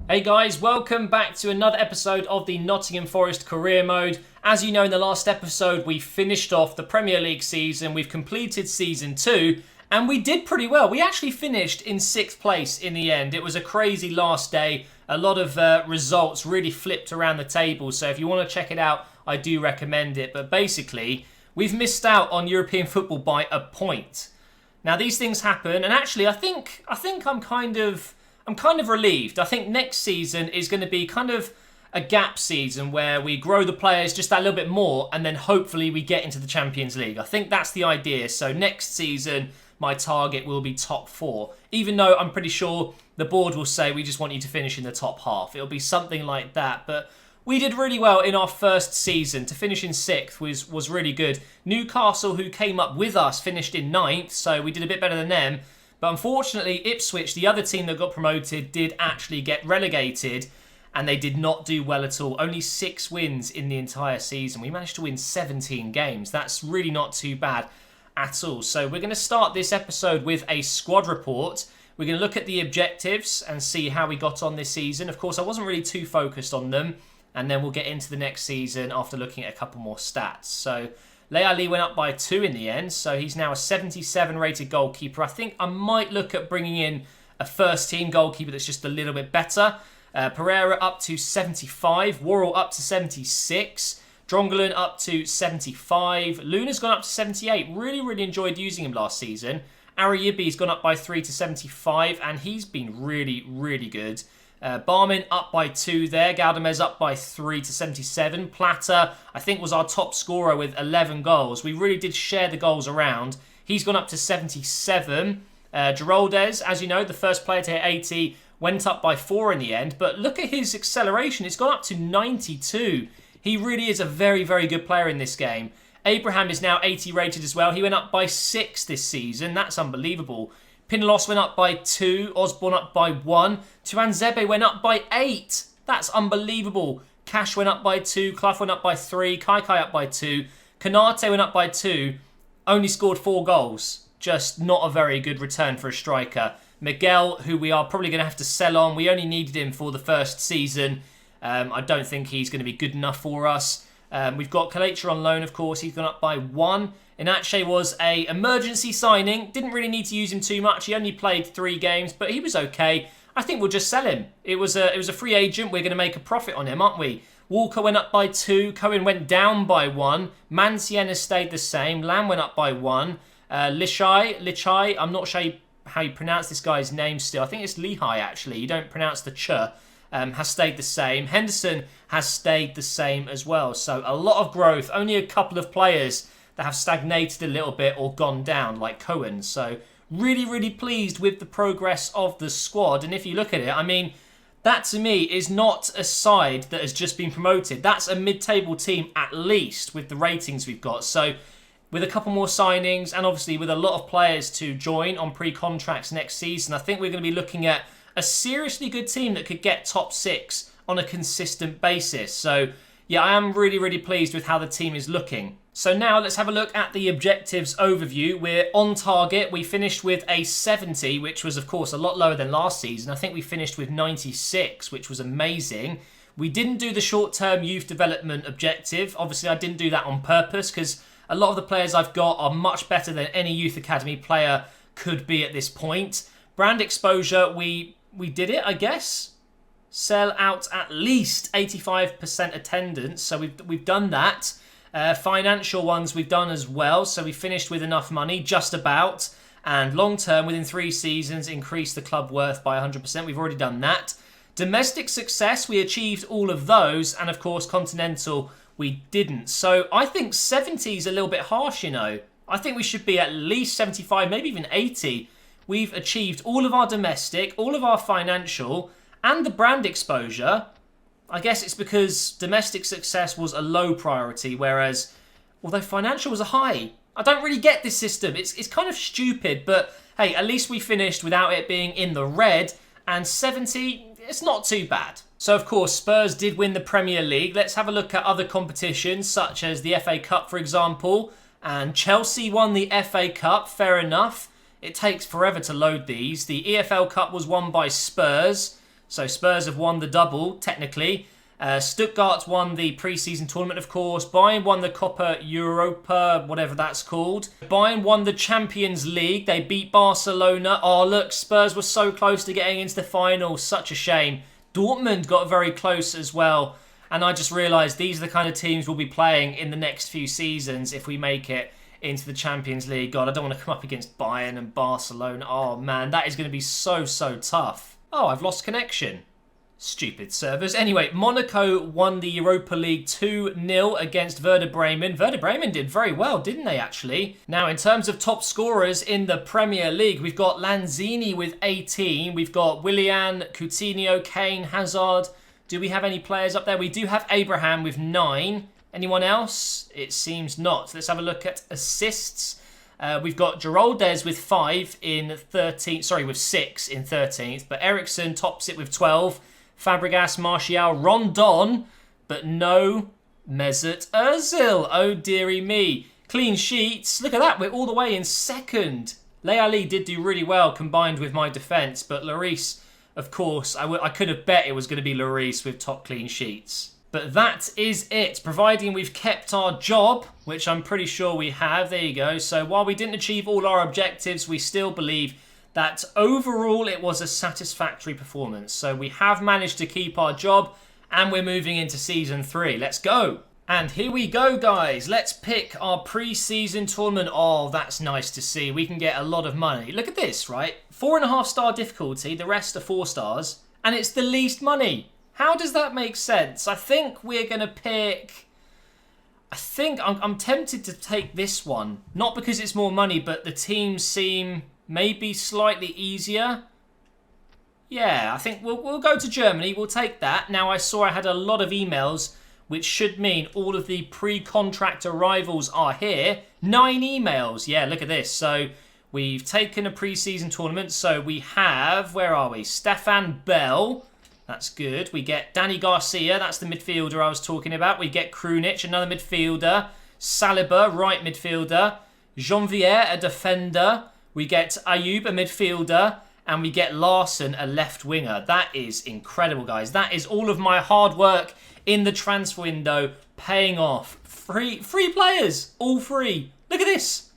Hey guys, welcome back to another episode of the Nottingham Forest Career Mode. As you know, in the last episode, we finished off the Premier League season. We've completed Season 2, and we did pretty well. We actually finished in 6th place in the end. It was a crazy last day. A lot of results really flipped around the table, so if you want to check it out, I do recommend it. But basically, we've missed out on European football by a point. Now, these things happen, and actually, I think I'm kind of relieved. I think next season is going to be kind of a gap season where we grow the players just that little bit more and then hopefully we get into the Champions League. I think that's the idea. So next season, my target will be top 4. Even though I'm pretty sure the board will say we just want you to finish in the top half. It'll be something like that. But we did really well in our first season. To finish in 6th was really good. Newcastle, who came up with us, finished in 9th. So we did a bit better than them. But unfortunately, Ipswich, the other team that got promoted, did actually get relegated and they did not do well at all. Only 6 wins in the entire season. We managed to win 17 games. That's really not too bad at all. So we're going to start this episode with a squad report. We're going to look at the objectives and see how we got on this season. Of course, I wasn't really too focused on them. And then we'll get into the next season after looking at a couple more stats. So Leali went up by 2 in the end, so he's now a 77 rated goalkeeper. I think I might look at bringing in a first team goalkeeper that's just a little bit better. Pereira up to 75, Worrell up to 76, Drongelen up to 75, Luna's gone up to 78. Really enjoyed using him last season. Arayibi's gone up by 3 to 75, and he's been really good. Barmin up by 2 there. Galdamez up by 3 to 77. Plata, I think, was our top scorer with 11 goals. We really did share the goals around. He's gone up to 77. Geraldes, as you know, the first player to hit 80, went up by 4 in the end. But look at his acceleration. It's gone up to 92. He really is a very good player in this game. Abraham is now 80 rated as well. He went up by 6 this season. That's unbelievable. Pinalos went up by 2, Osborne up by 1, Tuanzebe went up by 8. That's unbelievable. Cash went up by 2, Clough went up by 3, Kai up by 2, Kanate went up by 2, only scored 4 goals. Just not a very good return for a striker. Miguel, who we are probably going to have to sell on, we only needed him for the first season. I don't think he's going to be good enough for us. We've got Kalecha on loan, of course. He's gone up by 1. Inache was a emergency signing. Didn't really need to use him too much. He only played 3 games, but he was okay. I think we'll just sell him. It was a free agent. We're going to make a profit on him, aren't we? Walker went up by 2. Cohen went down by 1. Mancien has stayed the same. Lamb went up by 1. Lichai, I'm not sure how you pronounce this guy's name still. I think it's Lehigh, actually. You don't pronounce the ch. Has stayed the same. Henderson has stayed the same as well. So a lot of growth. Only a couple of players that have stagnated a little bit or gone down, like Cohen. So really pleased with the progress of the squad. And if you look at it, I mean, that to me is not a side that has just been promoted. That's a mid-table team at least with the ratings we've got. So with a couple more signings and obviously with a lot of players to join on pre-contracts next season, I think we're going to be looking at a seriously good team that could get top 6 on a consistent basis. So yeah, I am really pleased with how the team is looking. So now let's have a look at the objectives overview. We're on target. We finished with a 70, which was of course a lot lower than last season. I think we finished with 96, which was amazing. We didn't do the short-term youth development objective. Obviously, I didn't do that on purpose because a lot of the players I've got are much better than any youth academy player could be at this point. Brand exposure, we did it, I guess. Sell out at least 85% attendance, so we've done that. Financial ones we've done as well, so we finished with enough money, just about. And long term, within 3 seasons, increase the club worth by 100%. We've already done that. Domestic success, we achieved all of those. And of course, continental, we didn't. So I think 70 is a little bit harsh, you know. I think we should be at least 75, maybe even 80. We've achieved all of our domestic, all of our financial, and the brand exposure. I guess it's because domestic success was a low priority, whereas although financial was a high. I don't really get this system. It's kind of stupid, but hey, at least we finished without it being in the red, and 70, it's not too bad. So of course, Spurs did win the Premier League. Let's have a look at other competitions, such as the FA Cup, for example, and Chelsea won the FA Cup, fair enough. It takes forever to load these. The EFL Cup was won by Spurs. So Spurs have won the double, technically. Stuttgart won the pre-season tournament, of course. Bayern won the Copa Europa, whatever that's called. Bayern won the Champions League. They beat Barcelona. Oh, look, Spurs were so close to getting into the final. Such a shame. Dortmund got very close as well. And I just realised these are the kind of teams we'll be playing in the next few seasons if we make it into the Champions League. God, I don't want to come up against Bayern and Barcelona. Oh, man, that is going to be so tough. Oh, I've lost connection. Stupid servers. Anyway, Monaco won the Europa League 2-0 against Werder Bremen. Werder Bremen did very well, didn't they, actually? Now, in terms of top scorers in the Premier League, we've got Lanzini with 18. We've got Willian, Coutinho, Kane, Hazard. Do we have any players up there? We do have Abraham with 9. Anyone else? It seems not. Let's have a look at assists. We've got Geraldes with 5 in 13th. Sorry, with 6 in 13th. But Ericsson tops it with 12. Fabregas, Martial, Rondon, but no Mesut Ozil. Oh, dearie me. Clean sheets. Look at that. We're all the way in second. Leali did do really well combined with my defence, but Lloris, of course, I could have bet it was going to be Lloris with top clean sheets. But that is it, providing we've kept our job, which I'm pretty sure we have. There you go. So while we didn't achieve all our objectives, we still believe that overall it was a satisfactory performance. So we have managed to keep our job and we're moving into Season 3. Let's go. And here we go, guys. Let's pick our pre-season tournament. Oh, that's nice to see. We can get a lot of money. Look at this, right? 4.5-star difficulty. The rest are 4 stars. And it's the least money. How does that make sense? I think we're going to pick... I'm tempted to take this one. Not because it's more money, but the teams seem... maybe slightly easier. Yeah, I think we'll go to Germany. We'll take that. Now, I saw I had a lot of emails, which should mean all of the pre-contract arrivals are here. 9 emails. Yeah, look at this. So we've taken a pre-season tournament. So we have, where are we? Stefan Bell. That's good. We get Danny Garcia. That's the midfielder I was talking about. We get Krunic, another midfielder. Saliba, right midfielder. Janvier, a defender. We get Ayoub, a midfielder, and we get Larson, a left winger. That is incredible, guys. That is all of my hard work in the transfer window paying off. Free players, all free. Look at this.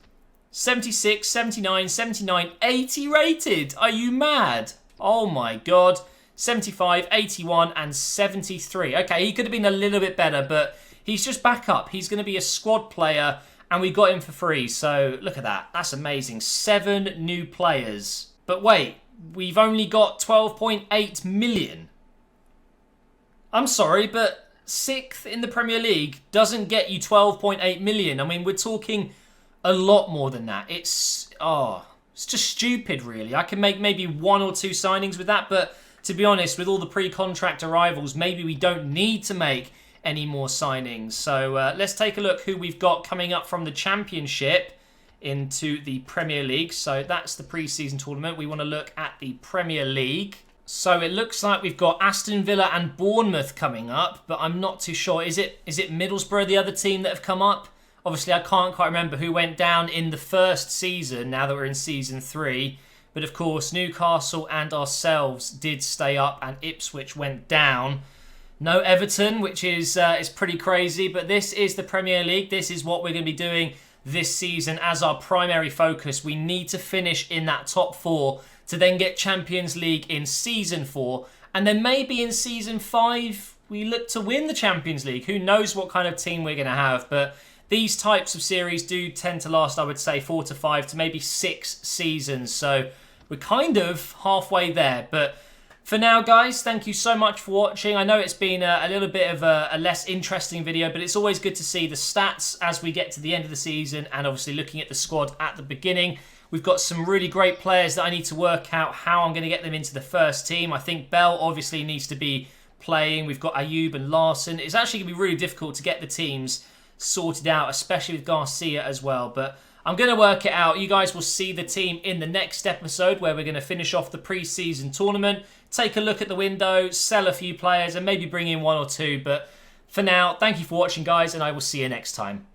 76, 79, 79, 80 rated. Are you mad? Oh my God. 75, 81, and 73. Okay, he could have been a little bit better, but he's just back up. He's going to be a squad player. And we got him for free, so look at that. That's amazing. 7 new players. But wait, we've only got 12.8 million. I'm sorry, but 6th in the Premier League doesn't get you 12.8 million. I mean, we're talking a lot more than that. It's just stupid, really. I can make maybe 1 or 2 signings with that, but to be honest, with all the pre-contract arrivals, maybe we don't need to make any more signings. So let's take a look who we've got coming up from the Championship into the Premier League. So that's the pre-season tournament. We want to look at the Premier League. So it looks like we've got Aston Villa and Bournemouth coming up, but I'm not too sure. Is it Middlesbrough, the other team that have come up? Obviously, I can't quite remember who went down in the first season, now that we're in Season 3. But of course, Newcastle and ourselves did stay up, and Ipswich went down. No Everton, which is pretty crazy, but this is the Premier League. This is what we're going to be doing this season as our primary focus. We need to finish in that top 4 to then get Champions League in Season 4. And then maybe in Season 5, we look to win the Champions League. Who knows what kind of team we're going to have, but these types of series do tend to last, I would say, 4 to 5 to maybe 6 seasons. So we're kind of halfway there, but... for now, guys, thank you so much for watching. I know it's been a little bit of a less interesting video, but it's always good to see the stats as we get to the end of the season and obviously looking at the squad at the beginning. We've got some really great players that I need to work out how I'm going to get them into the first team. I think Bell obviously needs to be playing. We've got Ayoub and Larson. It's actually going to be really difficult to get the teams sorted out, especially with Garcia as well, but... I'm going to work it out. You guys will see the team in the next episode where we're going to finish off the pre-season tournament, take a look at the window, sell a few players and maybe bring in 1 or 2. But for now, thank you for watching, guys, and I will see you next time.